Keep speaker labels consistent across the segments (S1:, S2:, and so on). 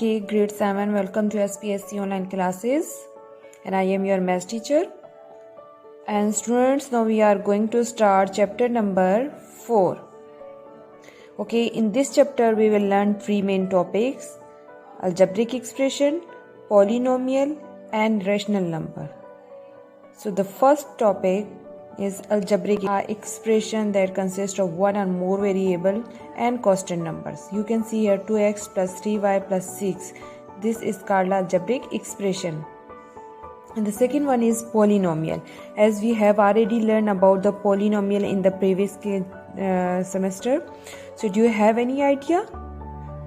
S1: Okay, grade 7, welcome to SPSC online classes, and I am your math teacher. And students, now we are going to start chapter number 4. Okay, in this chapter we will learn three main topics: algebraic expression, polynomial, and rational number. So the first topic is algebraic expression that consists of one or more variable and constant numbers. You can see here 2x plus 3y plus 6. This is called algebraic expression. And the second one is polynomial. As we have already learned about the polynomial in the previous semester. So do you have any idea?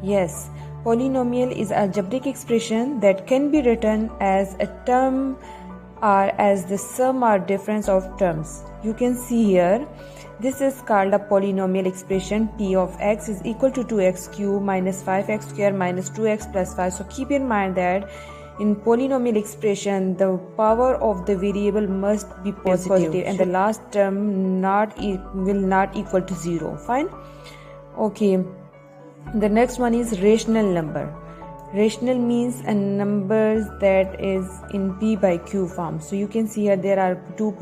S1: Yes. Polynomial is algebraic expression that can be written as a term or as the sum or difference of terms. You can see here, this is called a polynomial expression. P of x is equal to 2x cube minus 5x square minus 2x plus 5. So keep in mind that in polynomial expression, the power of the variable must be positive and the last term will not equal to 0. Fine? Okay. The next one is rational number. Rational means a number that is in p by q form. So you can see here there are two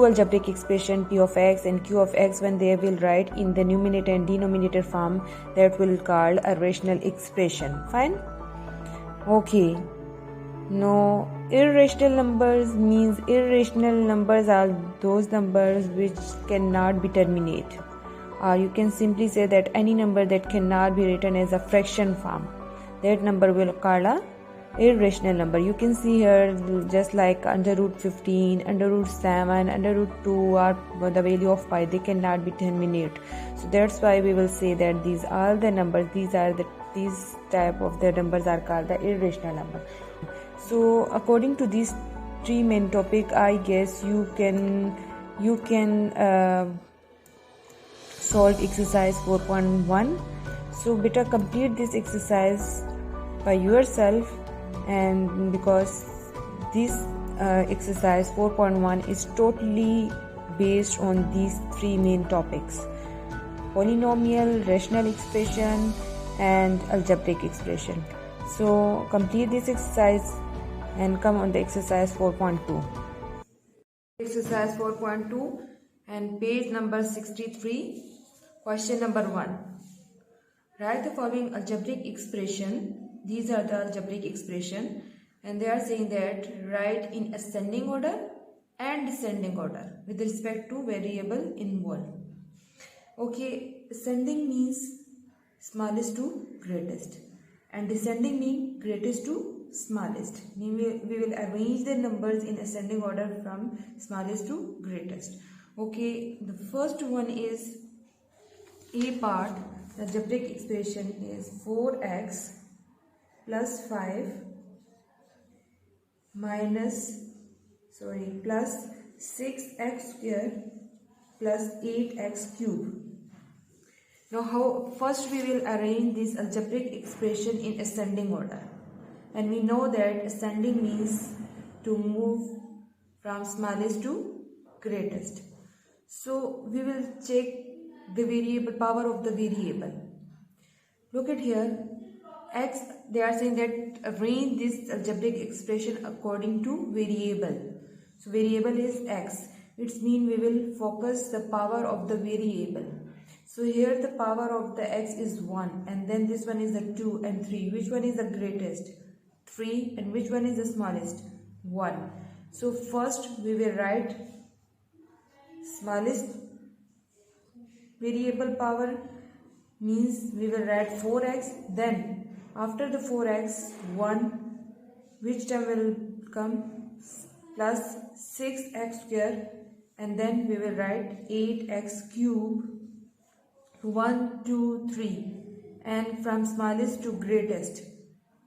S1: algebraic expression p of x and q of x. When they will write in the numerator and denominator form, that will called a rational expression. Fine? Okay. Now irrational numbers means irrational numbers are those numbers which cannot be terminate. Or you can simply say that any number that cannot be written as a fraction form, that number will call a irrational number. You can see here just like under root 15, under root 7, under root 2 or the value of pi, they cannot be terminate. So that's why we will say that these are the numbers, these type of the numbers are called the irrational number. So according to these three main topic, I guess you can solve exercise 4.1. So better complete this exercise by yourself, and because this exercise 4.1 is totally based on these three main topics: polynomial, rational expression, and algebraic expression. So complete this exercise and come on the exercise 4.2. Exercise 4.2 and page number 63. Question number 1. Write the following algebraic expression. These are the algebraic expression, and they are saying that write in ascending order and descending order with respect to variable involved. Okay, ascending means smallest to greatest, and descending means greatest to smallest. We will arrange the numbers in ascending order from smallest to greatest. Okay, the first one is A part. The algebraic expression is 4x plus 5 plus 6x square plus 8x cube. Now first we will arrange this algebraic expression in ascending order, and we know that ascending means to move from smallest to greatest. So we will check the variable, power of the variable. Look at here, x, they are saying that arrange this algebraic expression according to variable. So variable is x. It means we will focus the power of the variable. So here the power of the x is 1, and then this one is the 2 and 3. Which one is the greatest? 3. And which one is the smallest? 1. So first we will write smallest variable power, means we will write 4x. Then after the 4x, 1, which term will come? Plus 6x square, and then we will write 8x cube, 1, 2, 3, and from smallest to greatest.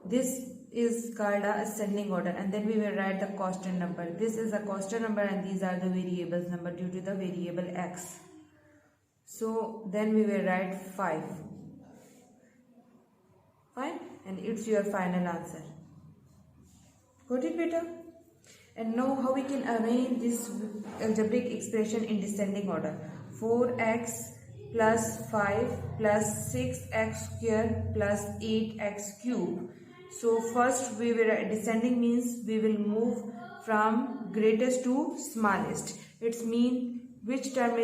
S1: This is called a ascending order, and then we will write the constant number. This is a constant number, and these are the variables number due to the variable x. So then we will write 5. Fine, and it's your final answer. Got it, beta? And now how we can arrange this algebraic expression in descending order. 4x plus 5 plus 6x square plus 8x cube. So first we will, descending means we will move from greatest to smallest. It's mean which term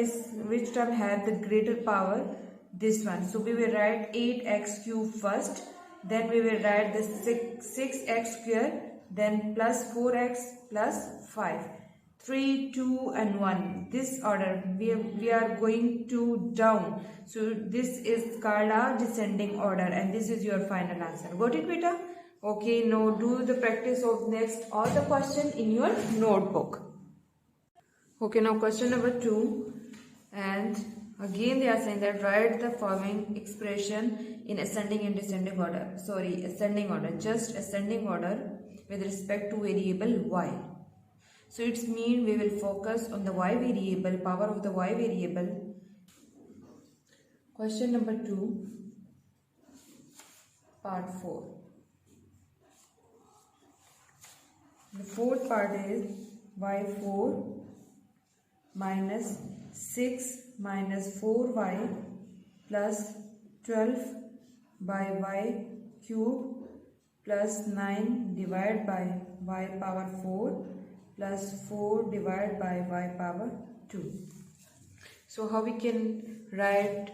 S1: have the greater power, this one. So we will write 8x cube first, then we will write the 6x square, then plus 4x plus 5. 3, 2 and 1. This order we are going to down. So this is called a descending order and this is your final answer. Got it, beta? Okay, now do the practice of next all the question in your notebook. Okay, now question number 2, and again they are saying that write the following expression in ascending and descending order. Sorry, ascending order, just ascending order with respect to variable y. So it's mean we will focus on the y variable, power of the y variable. Question number 2, part 4. The fourth part is y4 minus 6 minus 4y plus 12 by y cube plus 9 divided by y power 4 plus 4 divided by y power 2. So how we can write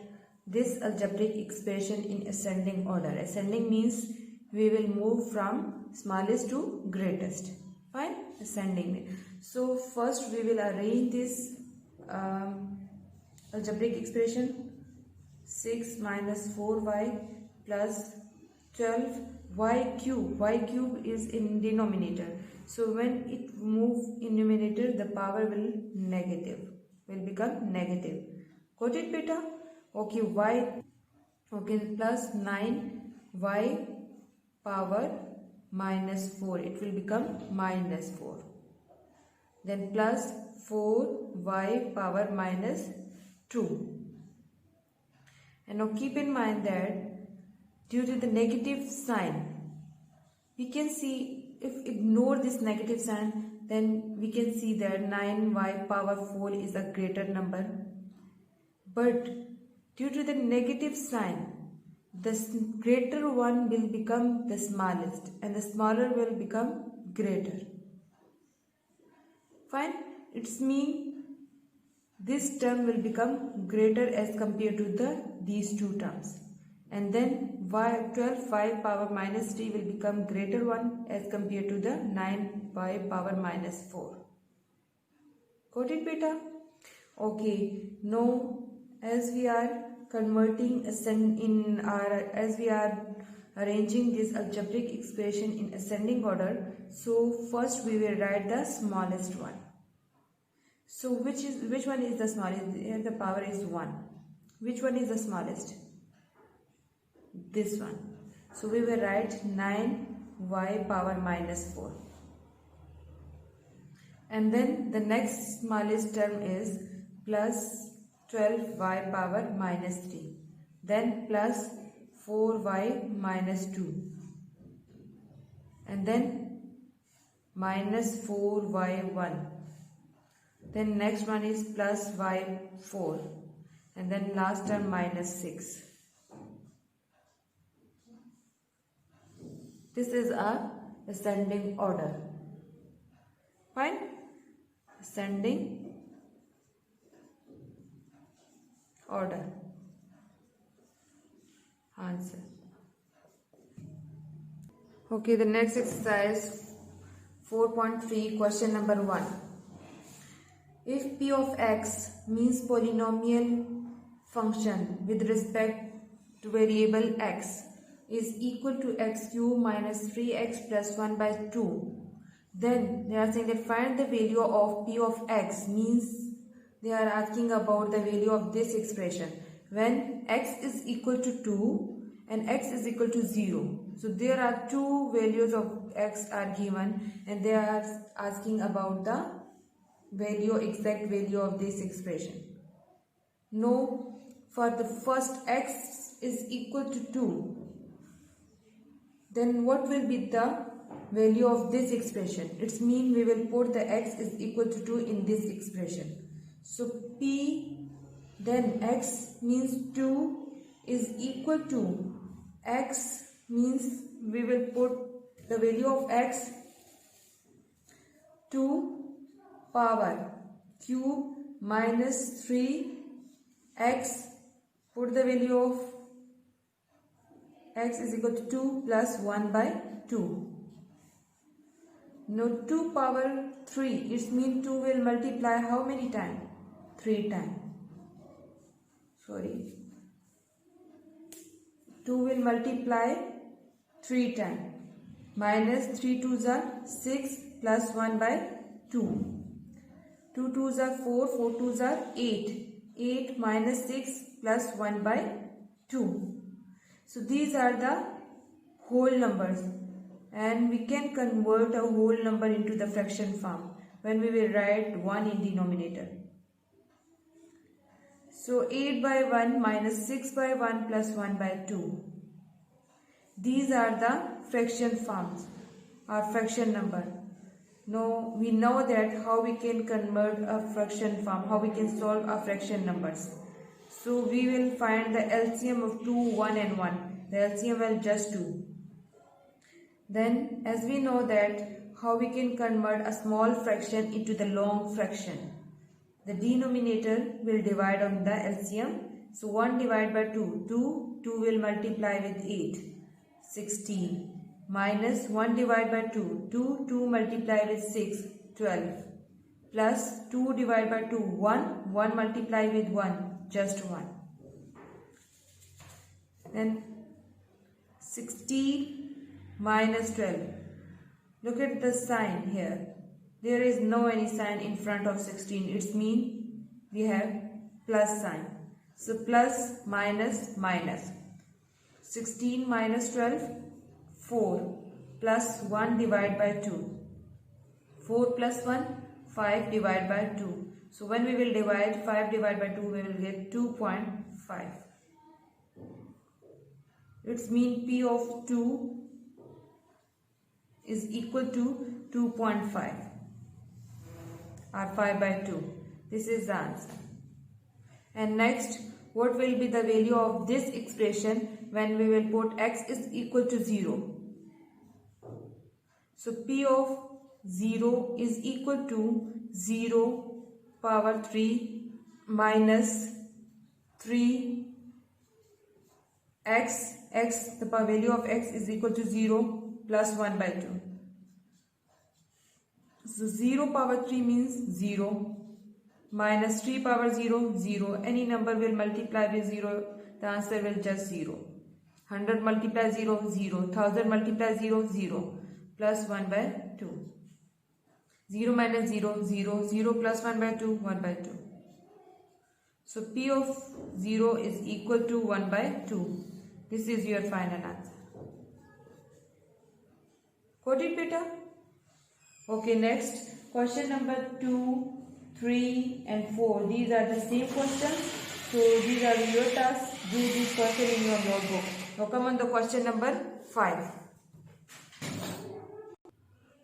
S1: this algebraic expression in ascending order? Ascending means we will move from smallest to greatest. Fine, ascending. So first we will arrange this algebraic expression. 6 minus 4y plus 12 y cube is in denominator. So when it move in numerator, the power will become negative. Got it, beta? Okay, plus 9y power minus 4. It will become minus 4. Then plus 4y power minus 2. And now keep in mind that due to the negative sign, we can see, if ignore this negative sign, then we can see that 9y power 4 is a greater number. But due to the negative sign, the greater one will become the smallest and the smaller will become greater. Fine, it's mean this term will become greater as compared to these two terms. And then 12y power minus 3 will become greater one as compared to the 9y power minus 4. Got it, beta? Okay, now as we are converting as we are arranging this algebraic expression in ascending order, so first we will write the smallest one. So which one is the smallest? Here the power is 1. Which one is the smallest? This one. So we will write 9y power minus 4. And then the next smallest term is plus 12y power minus 3. Then plus 4y minus 2. And then minus 4y1. Then next one is plus y4. And then last term minus 6. This is a ascending order. Fine? Ascending order. Answer. Okay, the next exercise 4.3, question number 1. If p of x means polynomial function with respect to variable x is equal to x cube minus 3x plus 1 by 2, then they are saying that find the value of p of x, means they are asking about the value of this expression when x is equal to 2 and x is equal to 0. So there are two values of x are given and they are asking about the exact value of this expression. Now for the first x is equal to 2, then what will be the value of this expression? It's mean we will put the x is equal to 2 in this expression. So p Then x means 2 is equal to, x means we will put the value of x 2 power cube minus 3x, put the value of x is equal to 2 plus 1 by 2. Now 2 power 3, it means 2 will multiply how many times? 3 times. Sorry. 2 will multiply 3 times. Minus 3 2s are 6 plus 1 by 2. 2 2s are 4, 4 2s are 8. 8 minus 6 plus 1 by 2. So these are the whole numbers, and we can convert a whole number into the fraction form when we will write 1 in denominator. So 8 by 1 minus 6 by 1 plus 1 by 2. These are the fraction forms or fraction number. Now we know that how we can convert a fraction form, how we can solve a fraction numbers. So we will find the LCM of 2, 1 and 1. The LCM will just 2. Then as we know that how we can convert a small fraction into the long fraction. The denominator will divide on the LCM. So 1 divided by 2. 2 will multiply with 8. 16. Minus 1 divided by 2. 2 multiply with 6. 12. Plus 2 divided by 2. 1 multiply with 1. Just 1. Then 16 minus 12. Look at the sign here. There is no any sign in front of 16. It means we have plus sign. So plus minus minus. 16 minus 12, 4 plus 1 divided by 2. 4 plus 1, 5 divided by 2. So when we will divide 5 divided by 2, we will get 2.5. It means P of 2 is equal to 2.5 or 5 by 2. This is the answer. And next, what will be the value of this expression when we will put x is equal to 0? So P of 0 is equal to 0 power 3 minus 3 x, the value of x is equal to 0 plus 1 by 2. So 0 power 3 means 0, minus 3 power 0, 0. Any number will multiply with 0, the answer will just 0. 100 multiply 0, 0. 1000 multiply 0, 0. Plus 1 by 2. 0 minus 0, 0. 0 plus 1 by 2, 1 by 2. So P of 0 is equal to 1 by 2. This is your final answer. Got it, beta? Okay, next question number 2, 3 and 4. These are the same questions. So these are your tasks. Do this question in your notebook. Now come on the question number 5.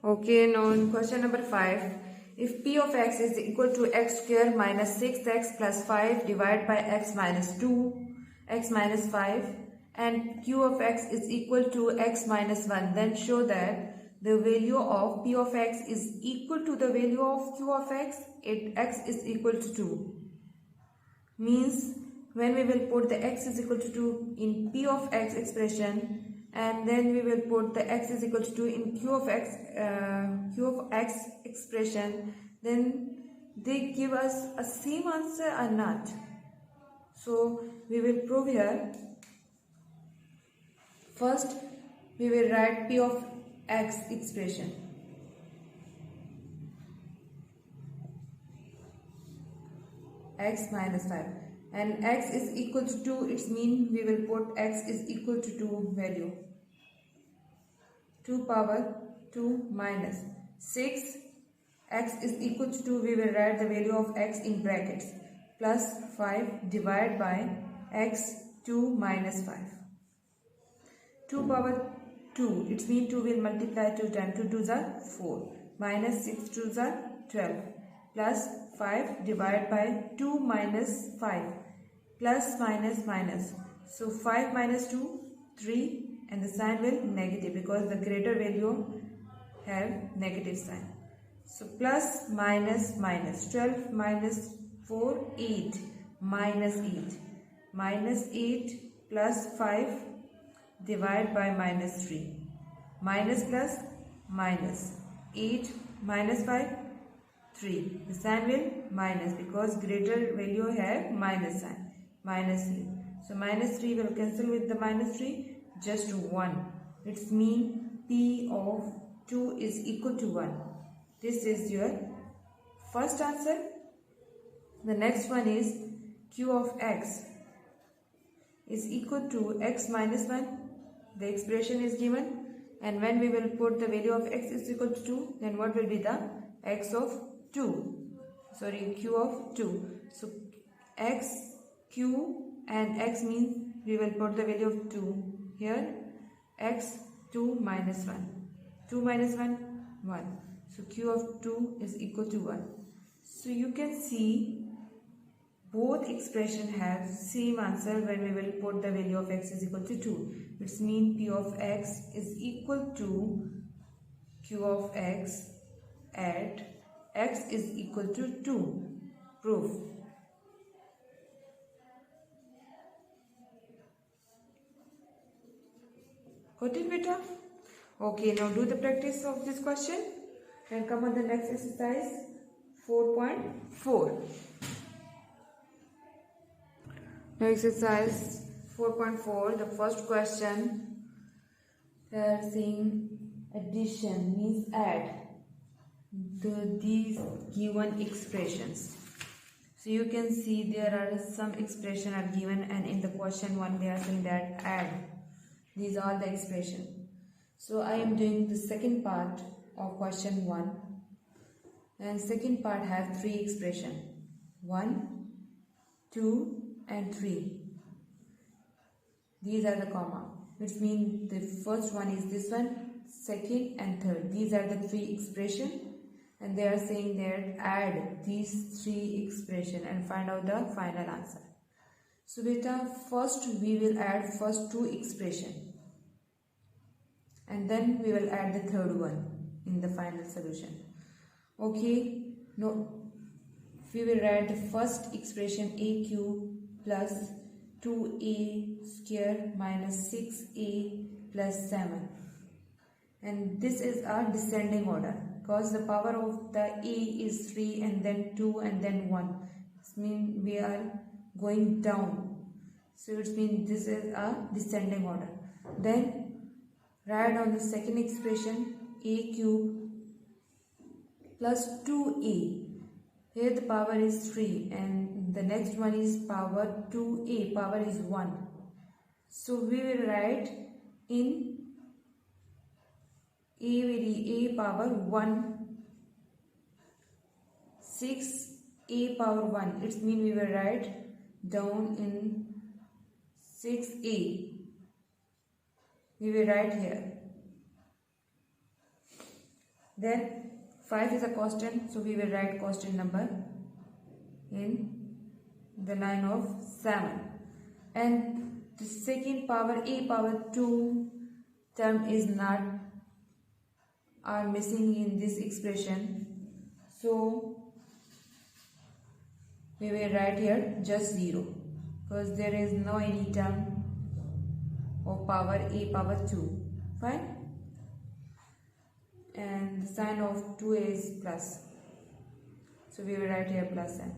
S1: Okay, now in question number 5. If P of x is equal to x square minus 6x plus 5 divided by x minus 2, x minus 5 and Q of x is equal to x minus 1, then show that the value of P of x is equal to the value of Q of x at x is equal to 2. Means when we will put the x is equal to 2 in P of x expression, and then we will put the x is equal to 2 in Q of x expression, then they give us a same answer or not. So we will prove here. First we will write P of x expression. X minus 5 and x is equal to 2, it means we will put x is equal to 2 value. 2 power 2 minus 6, x is equal to 2, we will write the value of x in brackets, plus 5 divided by x 2 minus 5. 2 power 2, it means 2 will multiply 2 times, 2 2s are 4, minus 6 2s are 12, plus 5 divided by 2 minus 5, plus minus minus. So 5 minus 2, 3, and the sign will negative because the greater value have negative sign. So plus minus minus, 12 minus 4, 8, minus 8. Minus 8 plus 5 divided by minus 3. Minus plus minus, 8 minus 5, 3. The sign will minus because greater value have minus sign, minus 3. So minus 3 will cancel with the minus 3, just 1. It's mean P of 2 is equal to 1. This is your first answer. The next one is Q of x is equal to x minus 1. The expression is given, and when we will put the value of x is equal to 2, then what will be the x of 2? Sorry, q of 2. So x, q and x means we will put the value of 2 here. X 2 minus 1. 2 minus 1, 1. So q of 2 is equal to 1. So you can see both expression have same answer when we will put the value of x is equal to 2. Which means p of x is equal to q of x at x is equal to 2. Proof. Got it, beta? Okay, now do the practice of this question and come on the next exercise 4.4. Now exercise 4.4, the first question, they are saying addition means add these given expressions. So you can see there are some expression are given, and in the question 1 they are saying that add. These are the expression. So I am doing the second part of question 1, and second part have 3 expression, 1, 2 and 3. These are the comma, which means the first one is this one, second and third. These are the 3 expression, and they are saying that add these 3 expression and find out the final answer. So beta, first we will add first 2 expression, and then we will add the third one in the final solution. Okay, no, we will write the first expression aq plus 2a square minus 6a plus 7, and this is our descending order because the power of the a is 3 and then 2 and then 1. This means we are going down, so it means this is a descending order. Then write on the second expression a cube plus 2a. Here the power is 3 and the next one is power 2a, power is 1. So we will write in a power 1, 6a power 1. It means we will write down in 6a. We will write here. Then 5 is a constant, so we will write constant number in the line of 7. And the second power a power 2 term is not are missing in this expression, so we will write here just 0 because there is no any term of power a power 2. Fine. And the sign of 2a is plus, so we will write here plus n.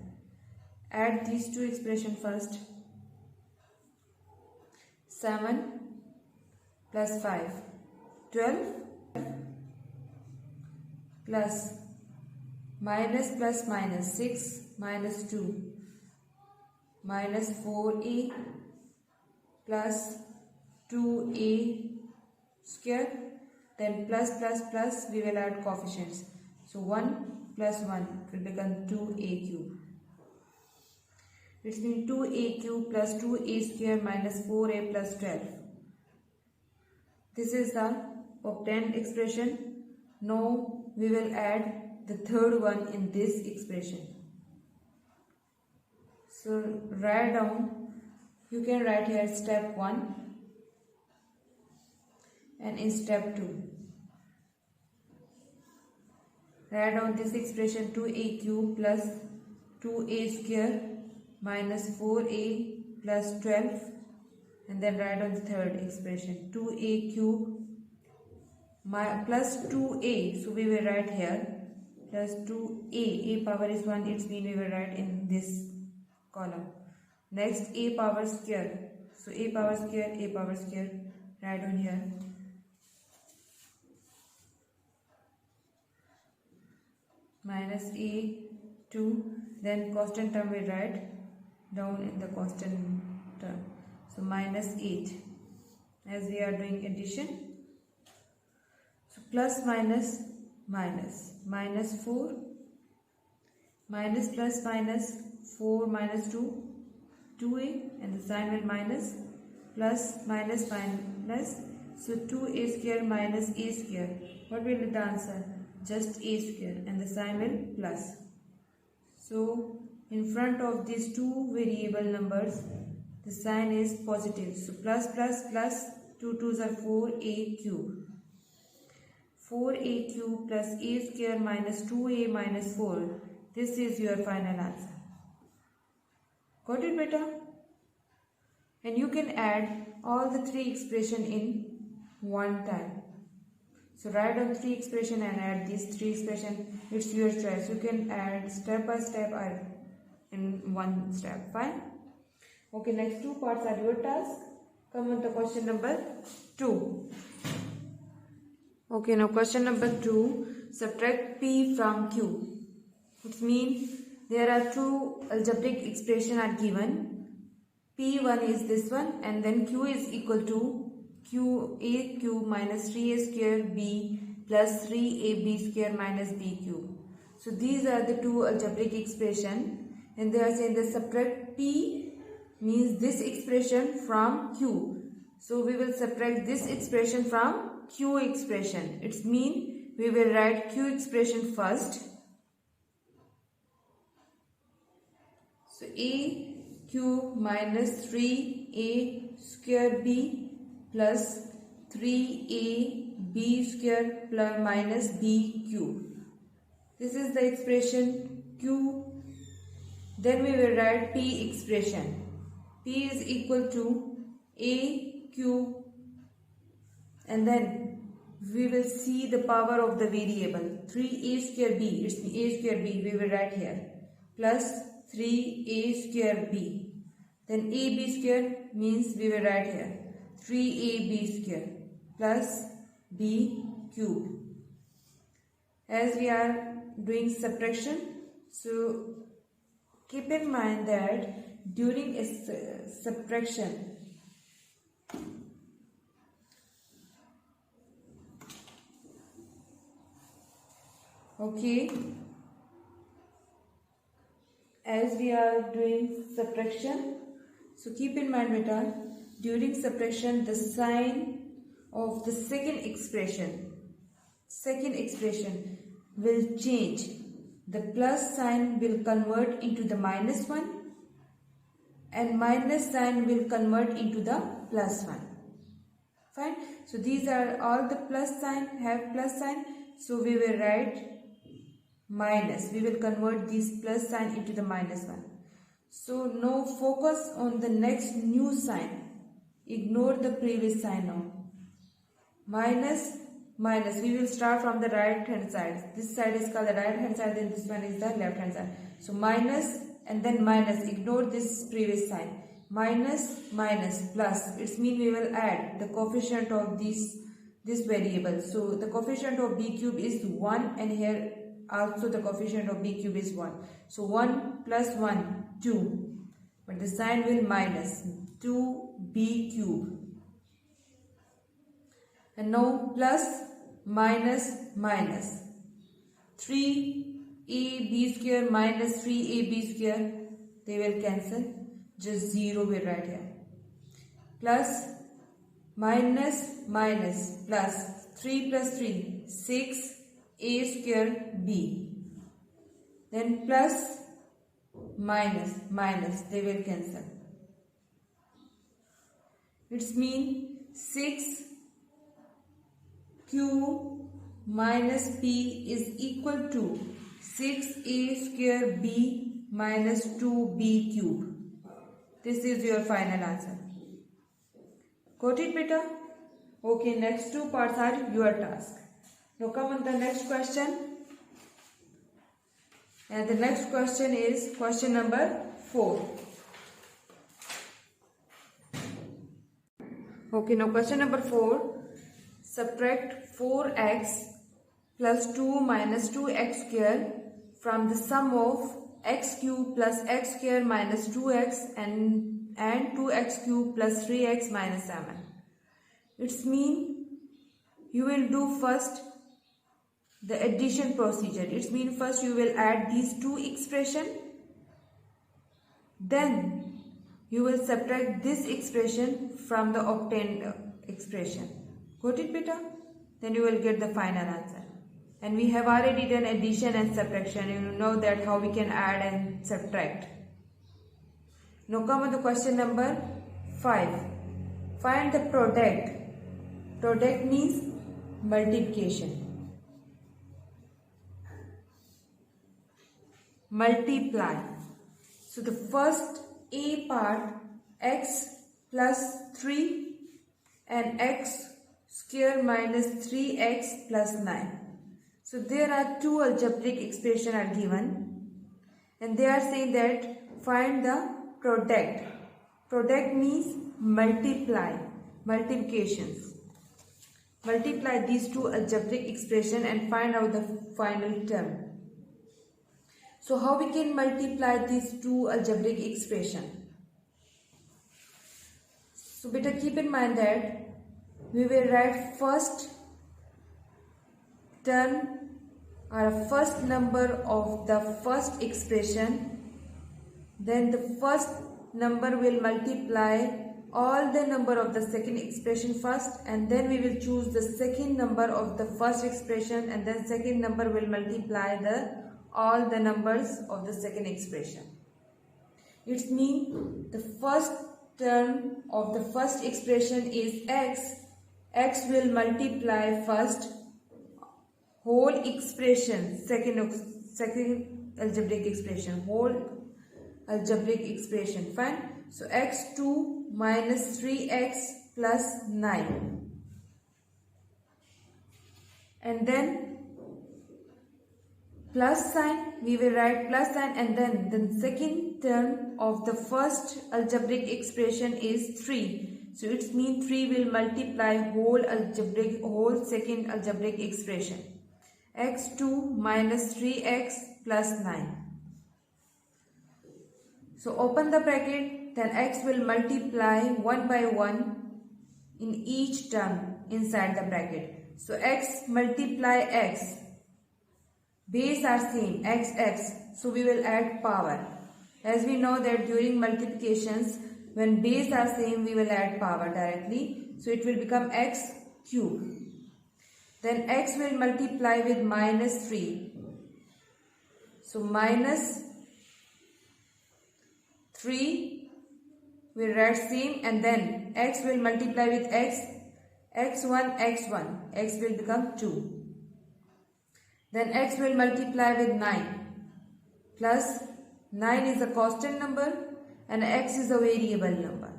S1: Add these 2 expressions first. 7 plus 5, 12 plus minus plus minus 6 minus 2 minus 4a plus 2a square. Then plus plus plus we will add coefficients. So 1 plus 1 will become 2a cube. It means 2a cube plus 2a square minus 4a plus 12. This is the obtained expression. Now we will add the third one in this expression. So write down you can write here step 1 and in step 2. Write down this expression 2a cube plus 2a square minus 4a plus 12, and then write down the third expression 2a cube plus 2a, so we will write here plus 2a, a power is 1, it means we will write in this column. Next a power square, so a power square, write down here minus a 2, then constant term we write down in the constant term, so minus 8, as we are doing addition. So plus minus minus, minus 4, minus plus minus 4 minus 2, 2a, and the sign will minus, plus minus minus, so 2a square minus a square. What will be the answer? Just a square, and the sign will plus. So in front of these two variable numbers, the sign is positive. So plus plus plus, 2 2s are 4a cube. 4a cube plus a square minus 2a minus 4. This is your final answer. Got it, beta? And you can add all the three expressions in one time. So write down three expressions and add these three expressions. It's your choice. You can add step by step or in one step. Fine? Okay, next two parts are your task. Come on to question number 2. Okay, now question number 2. Subtract P from Q. Which means there are two algebraic expressions are given. P1 is this one, and then Q is equal to QA cube minus 3a square B plus 3ab square minus B cube. So these are the two algebraic expressions, and they are saying that subtract P means this expression from Q. So we will subtract this expression from Q expression. It means we will write Q expression first. So a cube minus 3a square b plus 3ab square plus minus b cube. This is the expression Q. Then we will write P expression. P is equal to a cube, and then we will see the power of the variable 3a square b, it's a square b, we will write here, plus 3a square b. Then ab square means we will write here 3ab square plus b cube. As we are doing subtraction, so keep in mind that during a subtraction, okay, as we are doing subtraction, so keep in mind beta, during subtraction the sign of the second expression will change. The plus sign will convert into the minus one, and minus sign will convert into the plus one. Fine. So these are all the plus sign, have plus sign, so we will write minus. We will convert this plus sign into the minus one. So now focus on the next new sign. Ignore the previous sign now. Minus, minus. We will start from the right hand side. This side is called the right hand side, then this one is the left hand side. So minus and then minus. Ignore this previous sign. Minus, minus, plus. It means we will add the coefficient of this variable. So the coefficient of b cube is 1, and here also the coefficient of b cube is 1. So 1 plus 1, 2. But the sign will minus 2b cube. And now plus, minus, minus. 3ab square minus 3ab square, they will cancel. Just 0 we write here. Plus, minus, minus, plus 3 plus 3, 6 a square b. Then plus, minus, minus, they will cancel. It's mean 6 q minus p is equal to 6a square b minus 2b cube. This is your final answer. Got it, beta? Okay, next two parts are your task. Now come on the next question. And the next question is question number 4. Okay, now question number 4. Subtract 4x plus 2 minus 2x square from the sum of x cube plus x square minus 2x and 2x cube plus 3x minus 7. It's mean you will do first the addition procedure. It's mean first you will add these two expression, then you will subtract this expression from the obtained expression. Got it, beta? Then you will get the final answer. And we have already done addition and subtraction. You know that how we can add and subtract. Now come on to question number 5. Find the product. Product means multiplication. Multiply. So the first A part, x plus 3 and x square minus 3x plus 9. So there are two algebraic expressions are given and they are saying that find the product. Product means multiply, multiplications. Multiply these two algebraic expressions and find out the final term. So how we can multiply these two algebraic expressions? So better keep in mind that we will write first term or first number of the first expression, then the first number will multiply all the number of the second expression first, and then we will choose the second number of the first expression, and then second number will multiply all the numbers of the second expression. It means the first term of the first expression is x. X will multiply first whole expression, second algebraic expression, whole algebraic expression. Fine. So x2 minus 3x plus 9. And then plus sign, we will write plus sign, and then the second term of the first algebraic expression is 3. So it means 3 will multiply whole second algebraic expression. x2 minus 3x plus 9. So open the bracket, then x will multiply one by one in each term inside the bracket. So x multiply x. Base are same, x. So we will add power. As we know that during multiplications, when base are same, we will add power directly. So it will become x cube. Then x will multiply with minus 3. So minus 3 will write same, and then x will multiply with x. x1, x will become 2. Then x will multiply with 9. Plus 9 is a constant number and x is a variable number.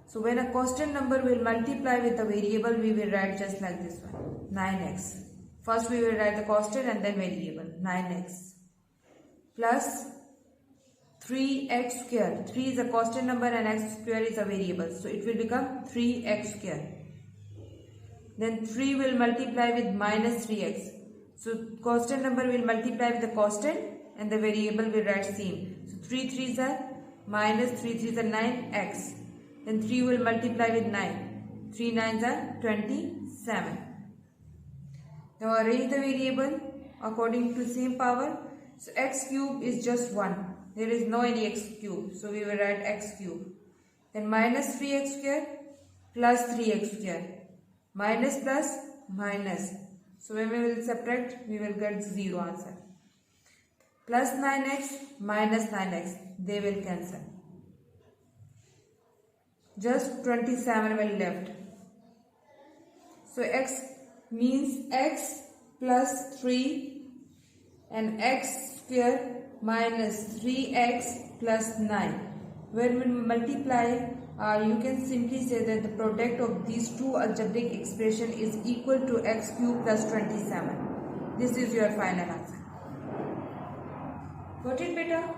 S1: So when a constant number will multiply with a variable, we will write just like this one, 9x. First we will write the constant and then variable, 9x. Plus 3x square. 3 is a constant number and x square is a variable. So it will become 3x square. Then 3 will multiply with minus 3x. So constant number will multiply with the constant and the variable will write same. So 3 3s are minus 3 3s are 9x. Then 3 will multiply with 9. 3 9s are 27. Now arrange the variable according to same power. So x cube is just 1. There is no any x cube. So we will write x cube. Then minus 3x square plus 3x square. Minus plus minus. So when we will subtract, we will get 0 answer. Plus 9x minus 9x. They will cancel. just 27 will left. So x means x plus 3 and x square minus 3x plus 9. When we multiply, you can simply say that the product of these two algebraic expression is equal to x cube plus 27. This is your final answer. Got it, beta?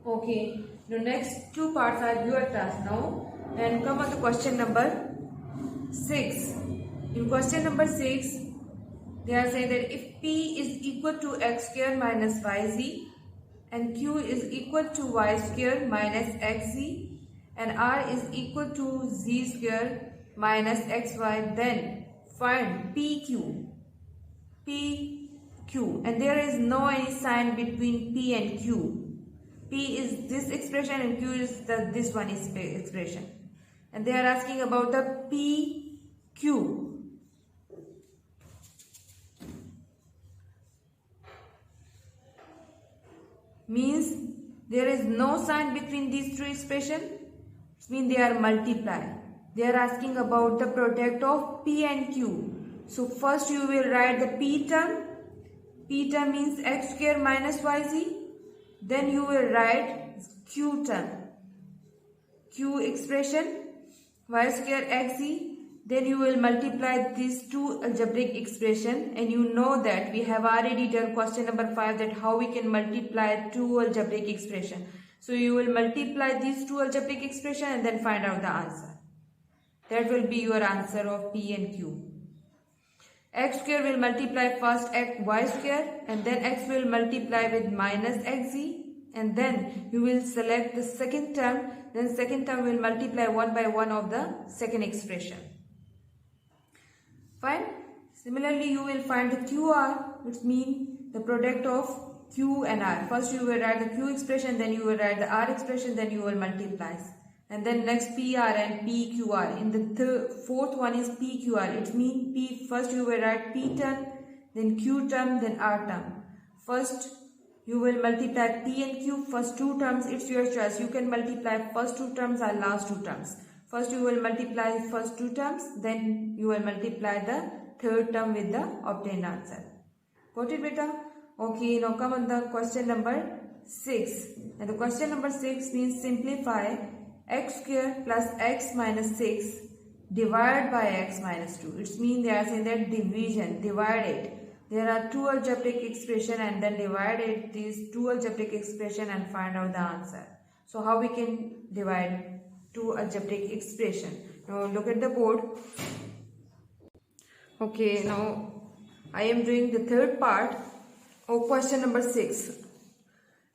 S1: Okay. The next two parts are your task now. And come on to question number 6. In question number 6, they are saying that if P is equal to x square minus yz and Q is equal to y square minus xz and R is equal to z square minus xy, then find PQ. And there is no any sign between P and Q. P is this expression and Q is this one is expression. And they are asking about the PQ. Means there is no sign between these two expressions. It means they are multiplied. They are asking about the product of P and Q. So first you will write the P term. P term means x square minus yz. Then you will write Q term. Q expression y square xz. Then you will multiply these two algebraic expression, and you know that we have already done question number 5 that how we can multiply two algebraic expression. So you will multiply these two algebraic expression and then find out the answer. That will be your answer of P and Q. X square will multiply first y square and then x will multiply with minus xz, and then you will select the second term, then second term will multiply one by one of the second expression. Fine. Similarly, you will find the QR, which means the product of Q and R. First you will write the Q expression, then you will write the R expression, then you will multiply. And then next PR and PQR. In the fourth one is PQR. It means P. First you will write P term, then Q term, then R term. First you will multiply P and Q. First two terms, it's your choice. You can multiply first two terms or last two terms. First you will multiply first two terms, then you will multiply the third term with the obtained answer. Got it, beta? Okay, now come on the question number 6. And the question number 6 means simplify x square plus x minus 6 divided by x minus 2. It means they are saying that division, divided. There are two algebraic expression and then divided these two algebraic expression and find out the answer. So how we can divide two algebraic expression? Now look at the board. Okay, now I am doing the third part of question number 6.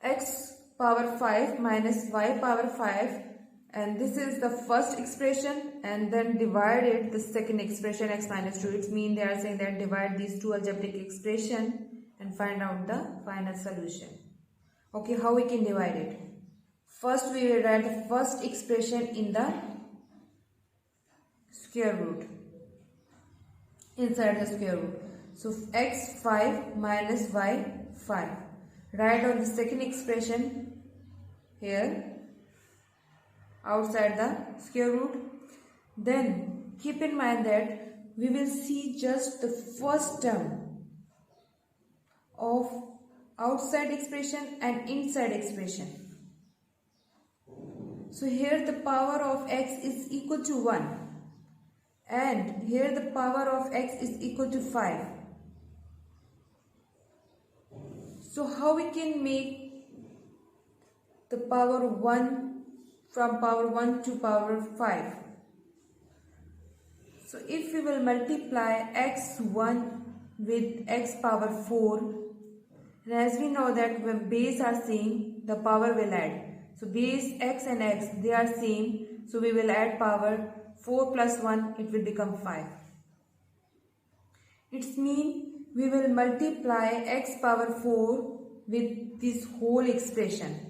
S1: X power 5 minus y power 5, and this is the first expression, and then divided the second expression x minus 2. It means they are saying that divide these two algebraic expression and find out the final solution. Okay, how we can divide it? First we will write the first expression in the square root, inside the square root. So x 5 minus y 5. Write down the second expression here outside the square root. Then keep in mind that we will see just the first term of outside expression and inside expression. So here the power of x is equal to 1 and here the power of x is equal to 5. So how we can make the power 1 from power 1 to power 5? So if we will multiply x1 with x power 4, and as we know that when base are same, the power will add. So base x and x, they are same, so we will add power. 4 plus 1, it will become 5. It means we will multiply x power 4 with this whole expression.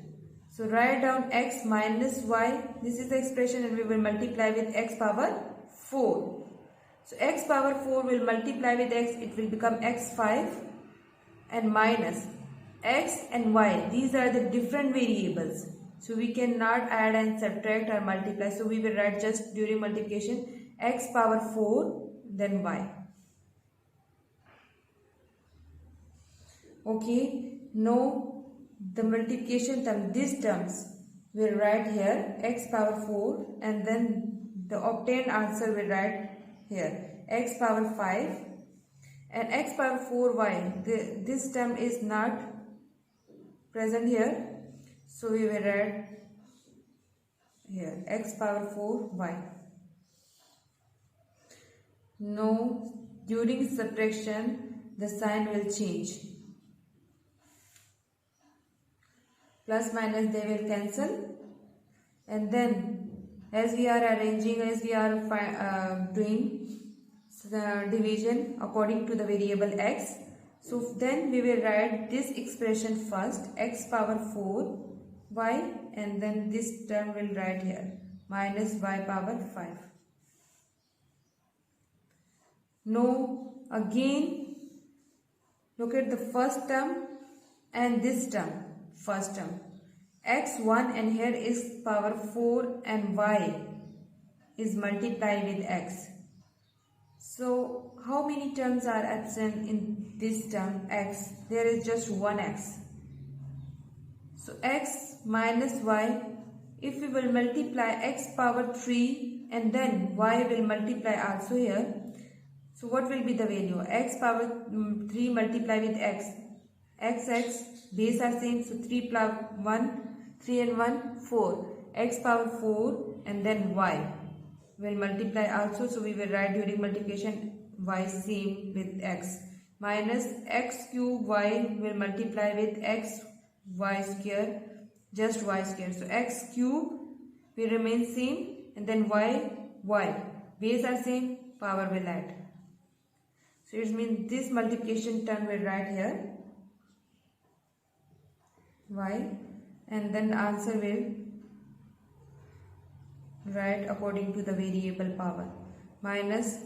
S1: So write down x minus y, this is the expression, and we will multiply with x power 4. So x power 4 will multiply with x, it will become x5, and minus x and y, these are the different variables. So we cannot add and subtract or multiply. So we will write just during multiplication x power 4 then y. Okay, now the multiplication term, these terms we'll write here x power 4 and then the obtained answer we'll write here x power 5 and x power 4y. This term is not present here, so we will write here x power 4y. Now during subtraction the sign will change. Plus minus they will cancel, and then as we are arranging, as we are doing the division according to the variable x, so then we will write this expression first x power 4 y, and then this term will write here minus y power 5. Now again look at the first term and this term. First term x1 and here is power 4 and y is multiplied with x. So how many terms are absent in this term x? There is just one x. So x minus y, if we will multiply x power 3 and then y will multiply also here. So what will be the value? X power 3 multiply with x. X base are same, so 3 plus 1, 3 and 1 4, x power 4 and then y will multiply also, so we will write during multiplication y same with x minus x cube y will multiply with x y square, just y square, so x cube will remain same and then y base are same, power will add. So it means this multiplication term will write here y, and then the answer will write according to the variable power minus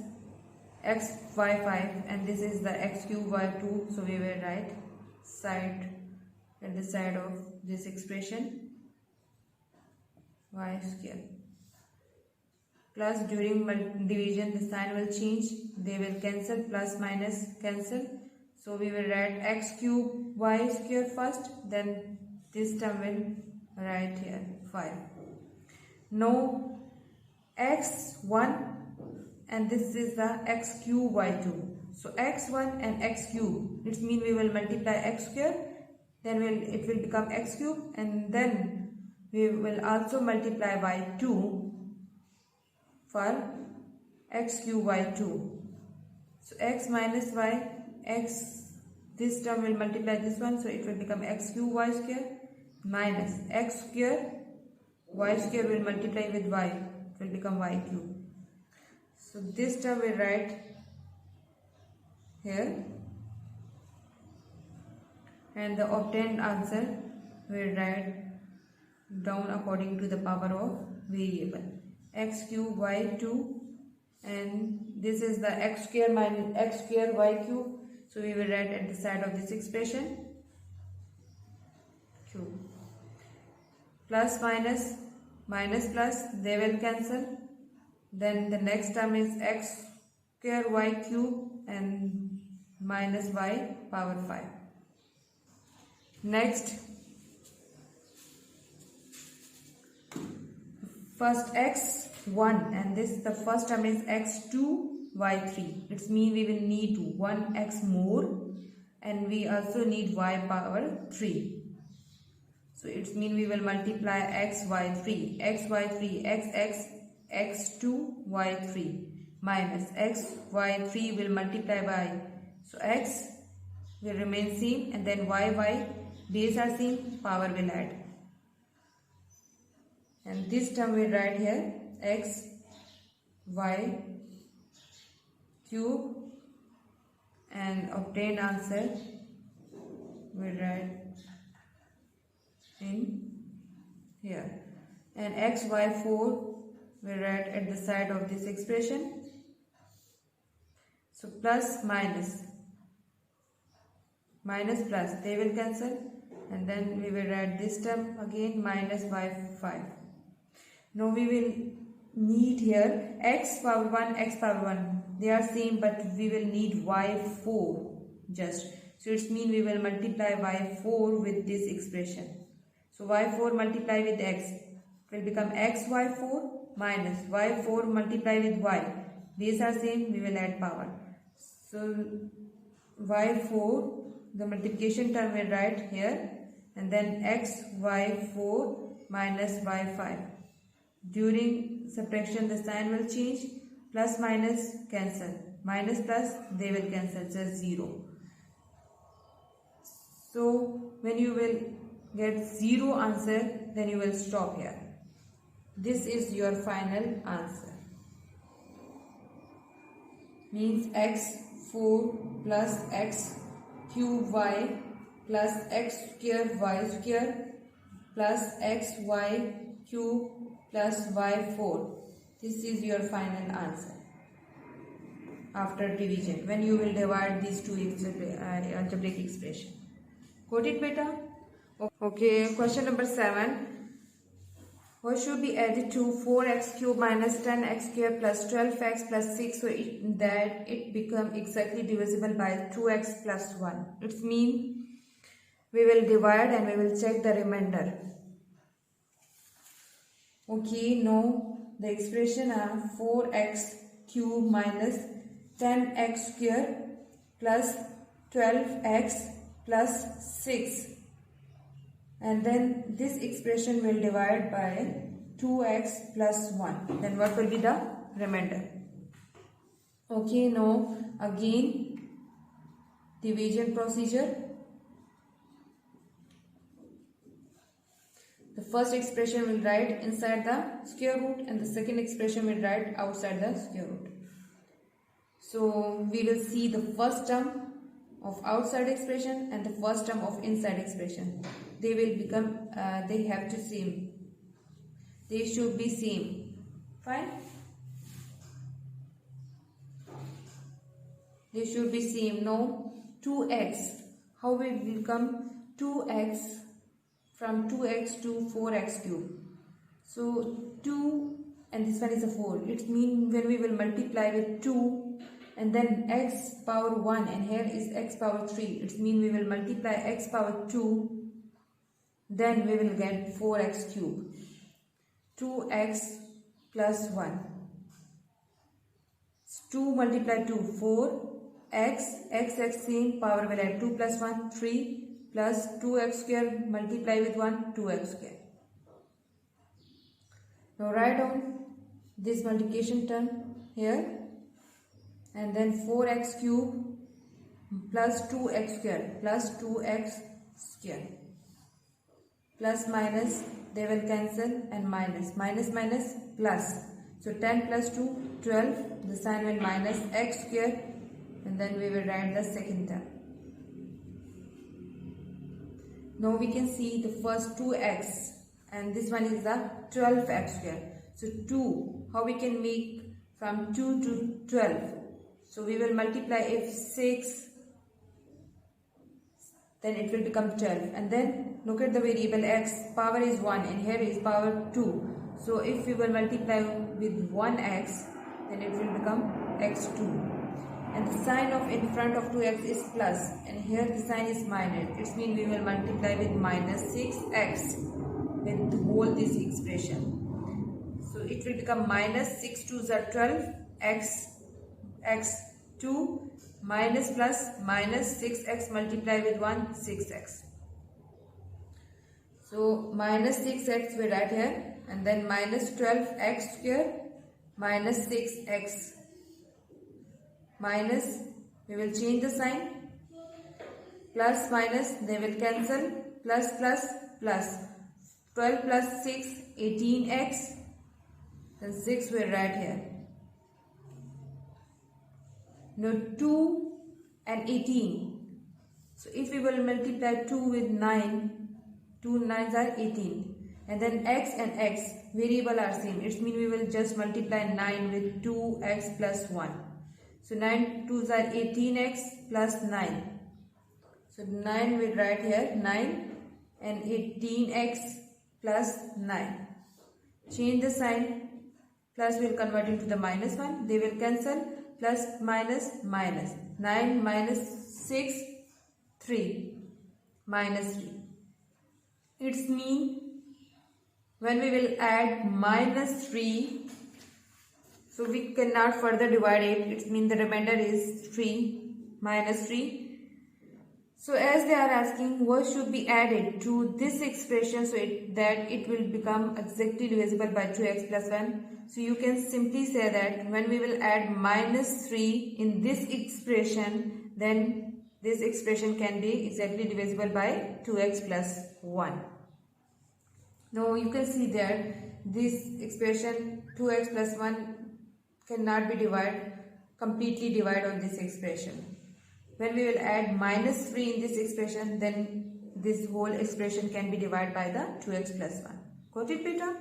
S1: x y 5 and this is the x cube y 2, so we will write side at the side of this expression y square. Plus during division the sign will change, they will cancel, plus minus cancel. So we will write x cube y square first, then this term will write here 5. Now x1 and this is the x cube y2. So x1 and x cube, it means we will multiply x square, then it will become x cube, and then we will also multiply y2 for x cube y2. So x minus y, x, this term will multiply this one, so it will become x cube y square minus x square y square will multiply with y, it will become y cube. So this term will write here and the obtained answer will write down according to the power of variable x cube y2, and this is the x square minus x square y cube, so we will write at the side of this expression cube. Plus minus plus they will cancel, then the next term is x square y cube and minus y power 5. Next, first x1 and this the first term is x2 y3. It means we will need 1x more and we also need y power 3. So it means we will multiply x y3 x x2 y3 minus x y3 will multiply by, so x will remain same and then y base are same, power will add, and this term we write here x y cube and obtained answer we write in here, and x y4 we write at the side of this expression. So plus minus plus they will cancel and then we will write this term again minus y5. Now we will need here x power 1, x power 1. They are same, but we will need y4 just. So it's mean we will multiply y4 with this expression. So y4 multiply with x will become x y4 minus y4 multiply with y. These are same, we will add power. So y4, the multiplication term will write here, and then x y4 minus y5. During subtraction the sign will change, plus minus cancel, minus plus they will cancel, just 0. So when you will get 0 answer, then you will stop here. This is your final answer. Means x4 plus x cube y plus x square y square plus xy cube plus y4. This is your final answer after division, when you will divide these two algebraic expressions. Got it, beta? Okay, question number 7. What should be added to 4x cube minus 10x square plus 12x plus 6 so that it become exactly divisible by 2x plus 1? It means we will divide and we will check the remainder. Okay, now the expression are 4x cube minus 10x square plus 12x plus 6. And then this expression will divide by 2x plus 1. Then what will be the remainder? Okay, now again division procedure. The first expression will write inside the square root and the second expression will write outside the square root. So we will see the first term of outside expression and the first term of inside expression. They will become, they have to same. They should be same. Fine? They should be same. Now 2x. How will it become 2x from 2x to 4x cube? So 2 and this one is a 4. It means when we will multiply with 2 and then x power 1 and here is x power 3. It means we will multiply x power 2, then we will get 4x cube. 2x plus 1. 2 multiplied 2, 4. X same, power will add 2 plus 1, 3 plus 2x square multiply with 1, 2x square. Now write down this multiplication term here. And then 4x cube plus 2x square plus 2x square. Plus minus, they will cancel, and minus. Minus minus plus. So 10 plus 2, 12. The sign will minus x square. And then we will write the second term. Now we can see the first 2x. And this one is the 12x square. So 2. How we can make from 2 to 12? So we will multiply if 6, then it will become 12. And then look at the variable x, power is 1 and here is power 2. So if we will multiply with 1x, then it will become x2. And the sign of in front of 2x is plus and here the sign is minus. It means we will multiply with minus 6x with whole this expression. So it will become minus 6 2s are 12 x2 minus plus minus 6x multiply with 1 6x. So minus 6x we write here and then minus 12x square minus 6x minus, we will change the sign, plus minus they will cancel, plus plus plus 12 plus 6 18x, then 6 we will write here. Now 2 and 18. So if we will multiply 2 with 9, 2 9s are 18. And then x and x variable are same. It means we will just multiply 9 with 2x plus 1. So 9 2s are 18x plus 9. So 9 we write here 9 and 18x plus 9. Change the sign. Plus will convert into the minus 1. They will cancel. Plus minus minus. 9 minus 6, 3. Minus 3. It's mean when we will add minus 3, so we cannot further divide it. It means the remainder is 3. Minus 3. So as they are asking what should be added to this expression so that it will become exactly divisible by 2x plus 1. So you can simply say that when we will add minus 3 in this expression, then this expression can be exactly divisible by 2x plus 1. Now you can see that this expression 2x plus 1 cannot be completely divided on this expression. When we will add minus 3 in this expression, then this whole expression can be divided by the 2x plus 1. Got it, beta?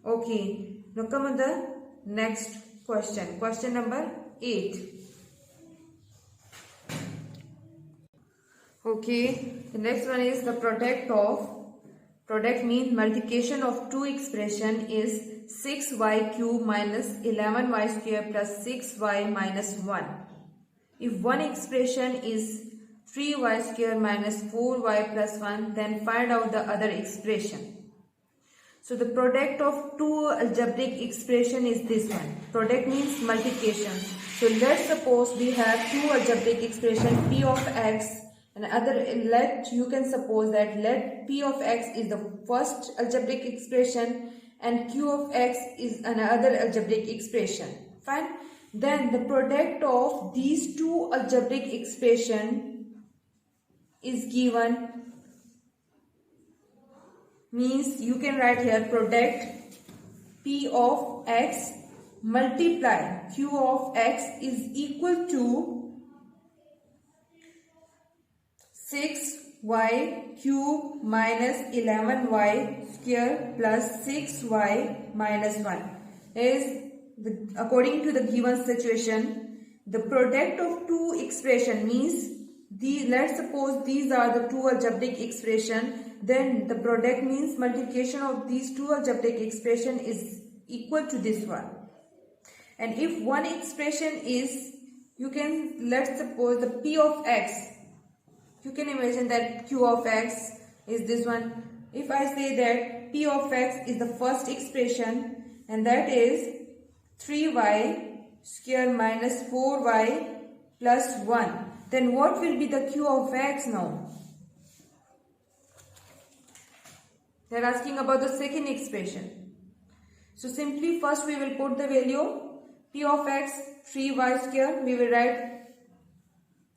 S1: Okay. Now come on the next question. Question number 8. Okay. The next one is the product of. Product means multiplication of two expression is 6y cube minus 11y square plus 6y minus 1. If one expression is 3y square minus 4y plus 1, then find out the other expression. So the product of two algebraic expression is this one. Product means multiplication. So let's suppose we have two algebraic expression p of x and you can suppose that let p of x is the first algebraic expression and q of x is another algebraic expression. Fine. Then the product of these two algebraic expression is given, means you can write here product p of x multiply q of x is equal to 6y cube minus 11y square plus 6y minus 1 is according to the given situation. The product of two expression means let's suppose these are the two algebraic expression, then the product means multiplication of these two algebraic expression is equal to this one. And if one expression is, let's suppose the p of x, you can imagine that q of x is this one. If I say that p of x is the first expression and that is 3y square minus 4y plus 1, then what will be the q of x now? They are asking about the second expression. So simply first we will put the value p of x 3y square, we will write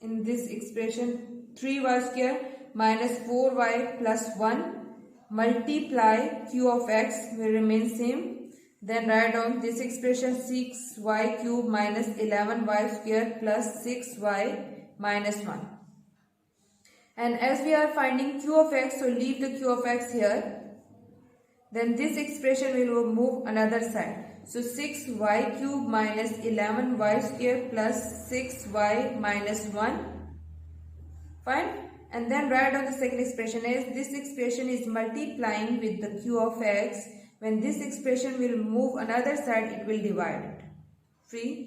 S1: in this expression 3y square minus 4y plus 1 multiply q of x will remain same. Then write down this expression 6y cube minus 11y square plus 6y minus 1. And as we are finding q of x, so leave the q of x here. Then this expression will move another side. So 6y cube minus 11y square plus 6y minus 1. Fine. And then write down the second expression as this expression is multiplying with the q of x. When this expression will move another side, it will divide it.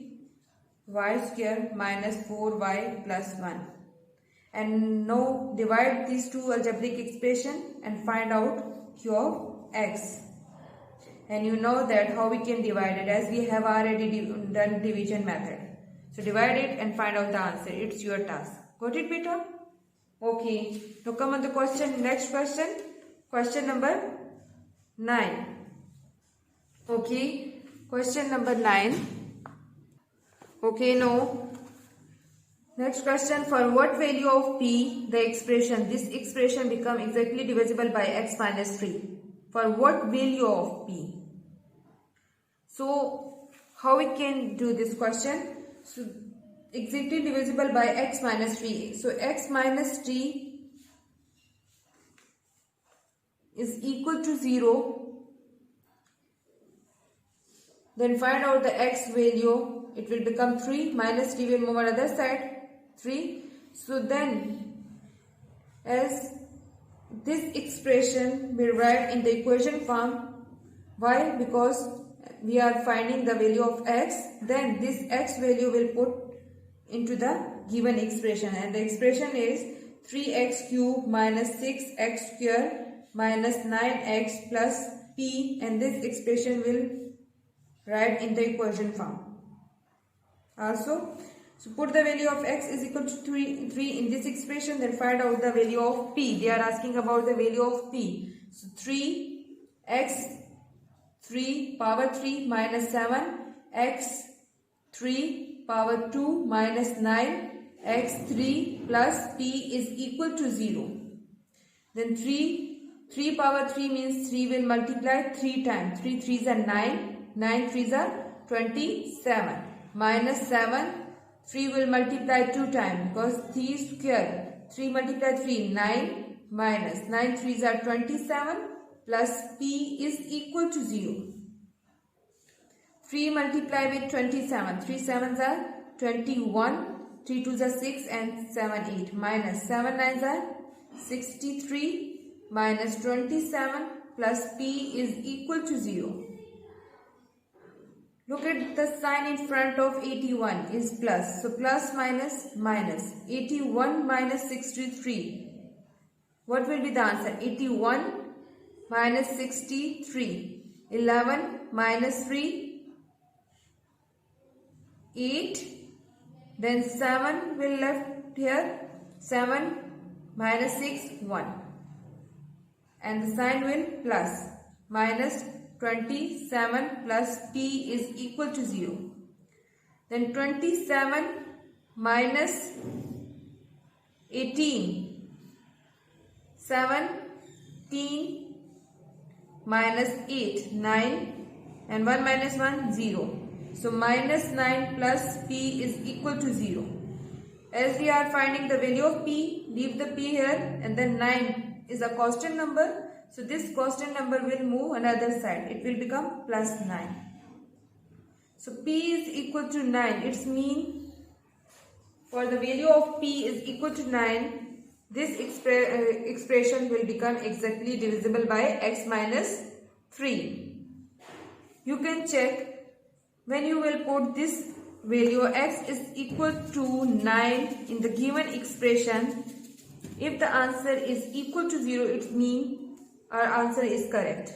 S1: 3y square minus 4y plus 1. And now divide these two algebraic expression and find out q of x. And you know that how we can divide it as we have already done division method. So divide it and find out the answer. It's your task. Got it, beta? Okay. Now come on the question. Next question. Question number 9. Okay, question number 9. Okay, now next question, for what value of p this expression become exactly divisible by x minus 3? For what value of p? So how we can do this question? So exactly divisible by x minus 3. So x minus 3 is equal to 0. Then find out the x value. It will become 3 minus 3 will move on other side 3. So then as this expression we write in the equation form. Why? Because we are finding the value of x, then this x value will put into the given expression, and the expression is 3x cube minus 6x square minus 9x plus p, and this expression will write in the equation form. Also, so put the value of x is equal to 3 in this expression, then find out the value of p. They are asking about the value of p. So 3x 3 power 3 minus 7 x 3 power 2 minus 9 x 3 plus p is equal to 0. Then 3 power 3 means 3 will multiply 3 times. 3 3s are 9, 9 3s are 27, minus 7, 3 will multiply 2 times because 3 square, 3 multiply 3, 9, minus 9 3s are 27 plus p is equal to 0. 3 multiply with 27, 3 7s are 21, 3 2s are 6 and 7 8, minus 7 9s are 63 minus 27 plus p is equal to 0. Look at the sign in front of 81 is plus. So plus minus minus. 81 minus 63. What will be the answer? 81 minus 63. 11 minus 3. 8. Then 7 will left here. 7 minus 6. 1. And the sign will plus. Minus 27 plus p is equal to 0. Then 27 minus 18. 17 minus 8. 9. And 1 minus 1, 0. So minus 9 plus p is equal to 0. As we are finding the value of p, leave the p here, and then 9 is a constant number. So this constant number will move another side. It will become plus 9. So p is equal to 9. It means for the value of p is equal to 9, this expression will become exactly divisible by x minus 3. You can check when you will put this value x is equal to 9 in the given expression. If the answer is equal to 0, it means our answer is correct.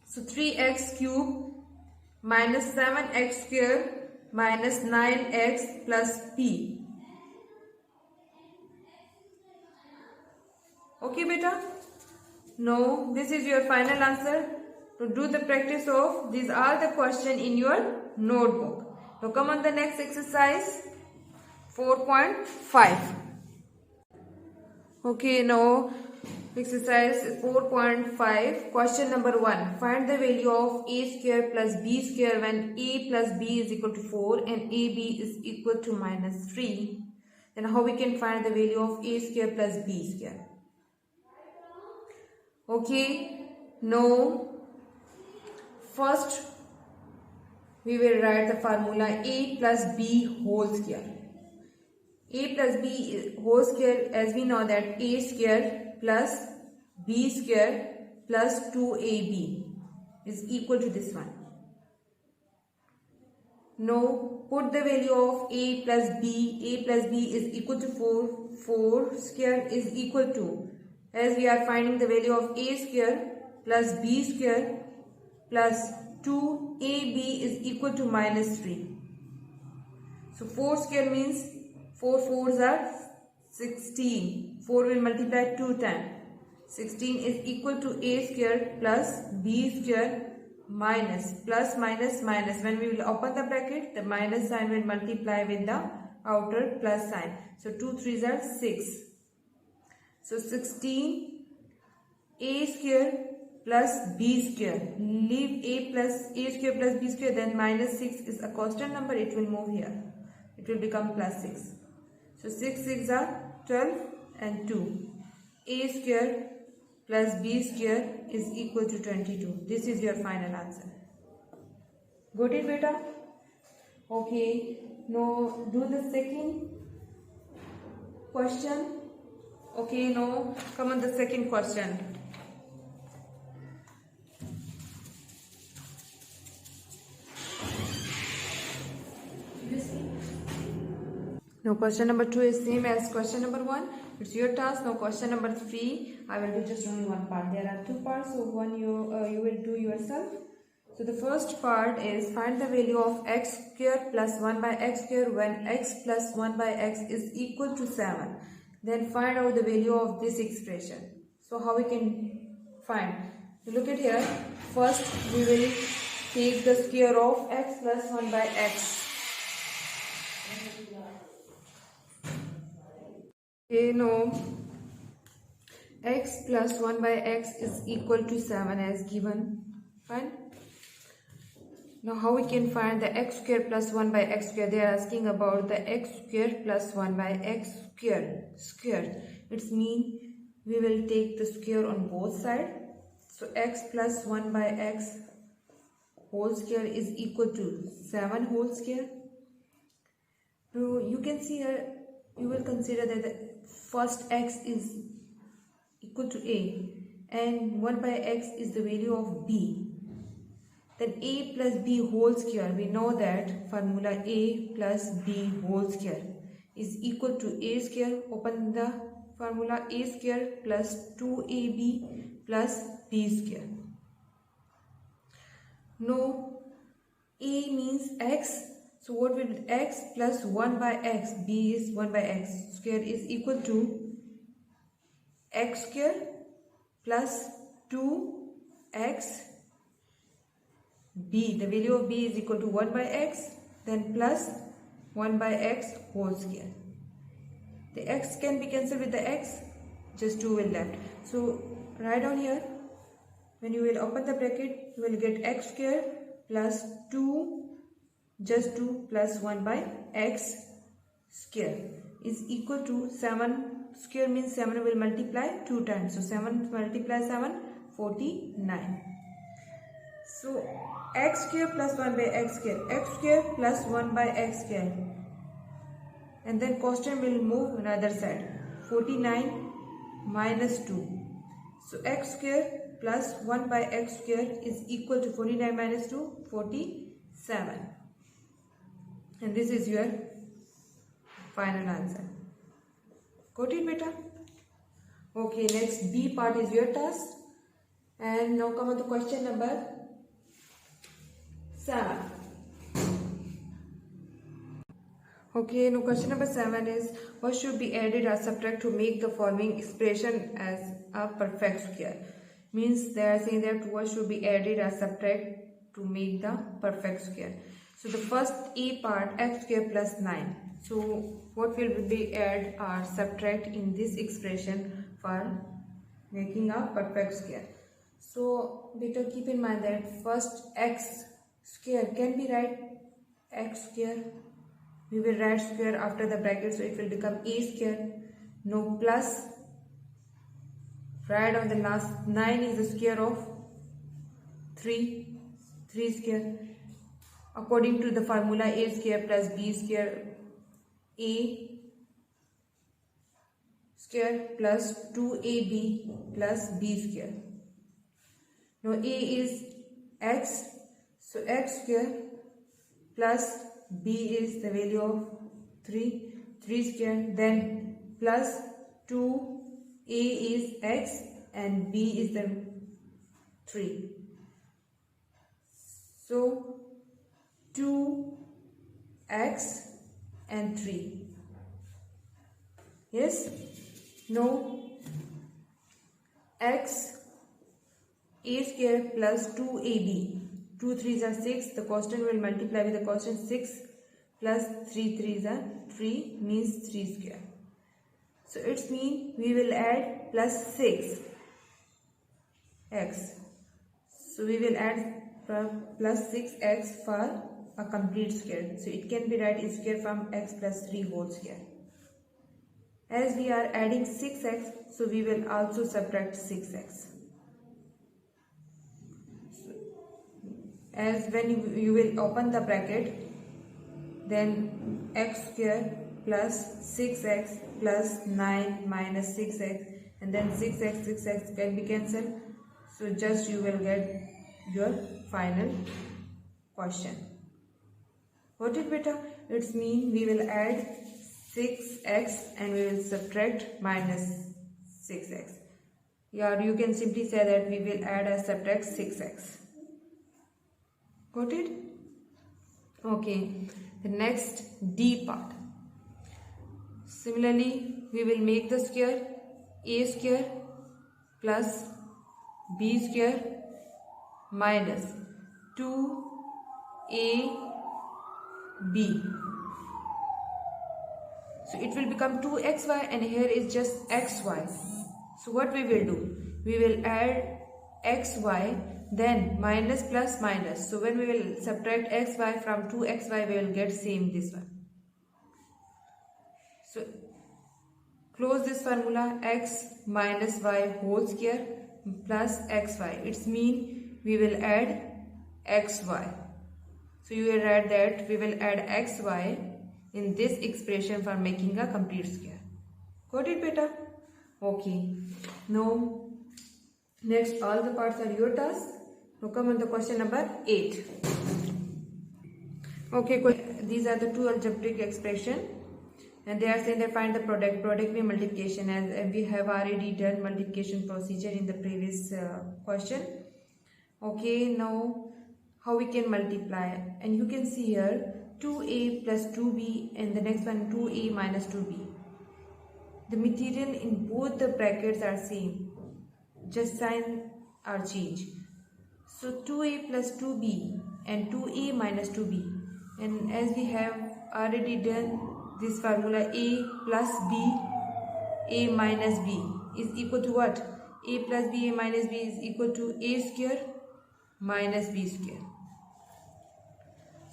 S1: So 3x cube minus 7x square minus 9x plus p. Okay beta? No, this is your final answer. To do the practice of these are the questions in your notebook. Now come on the next exercise 4.5. Okay, now exercise 4.5, question number 1. Find the value of a square plus b square when a plus b is equal to 4 and ab is equal to minus 3. Then how we can find the value of a square plus b square? Okay, now first we will write the formula a plus b whole square. A plus b whole square, as we know that a square plus b square plus 2ab is equal to this one. Now put the value of a plus b. A plus b is equal to 4. 4 square is equal to, as we are finding the value of a square plus b square plus 2ab is equal to minus 3. So 4 square means 4 4s are 16. 4 will multiply 2 times. 16 is equal to a square plus b square minus plus minus minus. When we will open the bracket, the minus sign will multiply with the outer plus sign. So 2 3s are 6. So 16 a square plus b square. Leave a square plus b square, then minus 6 is a constant number. It will move here. It will become plus 6. So 6 6 are 12 and 2. A square plus b square is equal to 22. This is your final answer. Got it beta? Okay. Now do the second question. Okay, now come on the second question. Now question number 2 is same as question number 1. It's your task. Now question number 3, I will be just doing one part. There are 2 parts, so one you will do yourself. So the first part is find the value of x square plus 1 by x square when x plus 1 by x is equal to 7. Then find out the value of this expression. So how we can find? Look at here. First we will take the square of x plus 1 by x. Okay, now x plus 1 by x is equal to 7 as given. Fine. Now how we can find the x square plus 1 by x square? They are asking about the x square plus 1 by x square. It means we will take the square on both sides. So x plus 1 by x whole square is equal to 7 whole square. So you can see here, you will consider that the first x is equal to a and 1 by x is the value of b. Then a plus b whole square, we know that formula a plus b whole square is equal to a square. Open the formula a square plus 2ab plus b square. Now a means x, so what will be x plus 1 by x, b is 1 by x square is equal to x square plus 2x b. The value of b is equal to 1 by x, then plus 1 by x whole square. The x can be cancelled with the x, just 2 will left. So write down here, when you will open the bracket, you will get x square plus 2, just 2 plus 1 by x square is equal to 7 square means 7 will multiply 2 times. So 7 multiply 7, 49. So x square plus 1 by x square plus 1 by x square, and then constant will move another side. 49 minus 2. So x square plus 1 by x square is equal to 49 minus 2, 47. And this is your final answer. Got it, beta? Okay, next B part is your task. And now come on to question number 7. Okay, now question number 7 is what should be added or subtract to make the following expression as a perfect square? Means they are saying that what should be added or subtract to make the perfect square. So the first A part, x square plus 9. So what will be add or subtract in this expression for making a perfect square? So better keep in mind that first x square can be write x square. We will write square after the bracket, so it will become a square. No plus. Right on the last 9 is the square of 3 square. According to the formula a square plus b square, a square plus 2ab plus b square. Now a is x, so x square plus b is the value of 3 square, then plus 2, a is x and b is the 3. So 2x and 3. Yes? No. X a square plus 2ab. 2 3s are 6. The constant will multiply with the constant 6 plus 3 3s are 3 means 3 square. So it means we will add plus 6 x. So we will add plus 6x for a complete square. So it can be write square from x plus 3 whole square. As we are adding 6x, so we will also subtract 6x. So, as when you will open the bracket, then x square plus 6x plus 9 minus 6x, and then 6x can be cancelled. So just you will get your final question. What it beta? It's mean we will add 6x and we will subtract minus 6x. Yeah, you can simply say that we will add and subtract 6x. Got it? Okay, the next D part. Similarly, we will make the square a square plus b square minus 2ab. So it will become 2xy and here is just xy. So what we will do? We will add xy, then minus plus minus. So when we will subtract xy from 2xy, we will get same this one. So close this formula, x minus y whole square plus xy. It's mean we will add xy. So you will write that we will add xy in this expression for making a complete square. Got it beta? Okay. Now next all the parts are your task. Now come on the question number 8. Okay, these are the two algebraic expression and they are saying that find the product means multiplication, as we have already done multiplication procedure in the previous question. Okay, now how we can multiply, and you can see here 2a plus 2b and the next one 2a minus 2b. The material in both the brackets are same, just sign are changed. So 2a plus 2b and 2a minus 2b, and as we have already done this formula, a plus b, a minus b is equal to what? A plus b, a minus b is equal to a square minus b square.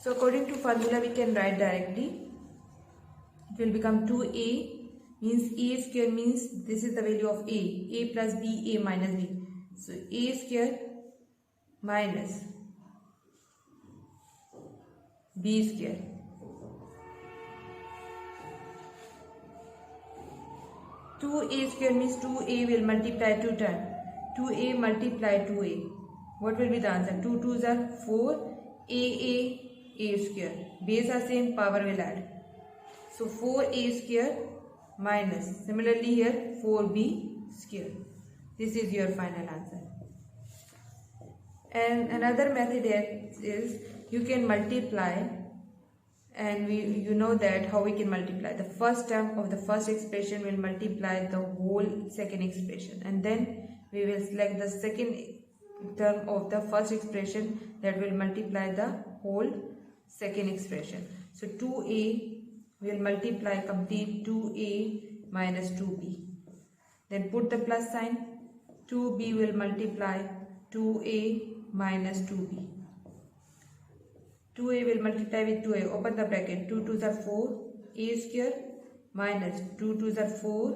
S1: So according to formula we can write directly. It will become 2a means a square means this is the value of a plus b, a minus b. So a square minus b square. Two a square means 2a will multiply 2 times. 2a multiply 2a. What will be the answer? 2 2s are 4. A square. Base are same, power will add. So 4a square minus. Similarly here 4b square. This is your final answer. And another method is you can multiply, and you know that how we can multiply. The first term of the first expression will multiply the whole second expression, and then we will select the second term of the first expression that will multiply the whole second expression. So 2a will multiply complete 2a minus 2b. Then put the plus sign. 2b will multiply 2a minus 2b. 2a will multiply with 2a. Open the bracket. 2 2s are 4. A square minus 2 2s are 4.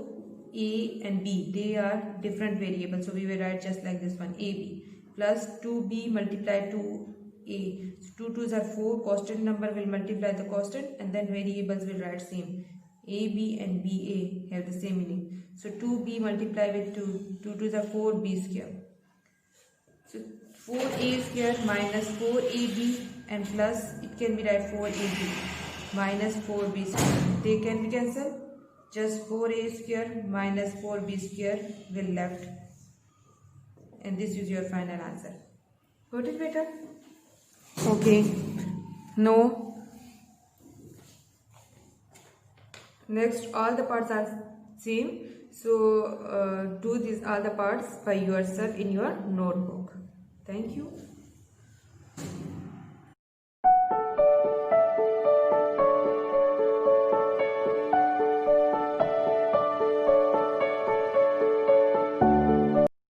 S1: A and b. They are different variables. So we will write just like this one. ab plus 2b multiply 2a. So 2 2s are 4. Constant number will multiply the constant, and then variables will write same. ab and ba have the same meaning. So 2b multiply with 2. 2 2s are 4. b square. So 4a square minus 4ab and plus it can be write 4ab minus 4b square. They can be cancelled. Just 4a square minus 4b square will left, and this is your final answer. Got it better? Okay. No. Next all the parts are same. So do these all the parts by yourself in your notebook. Thank you.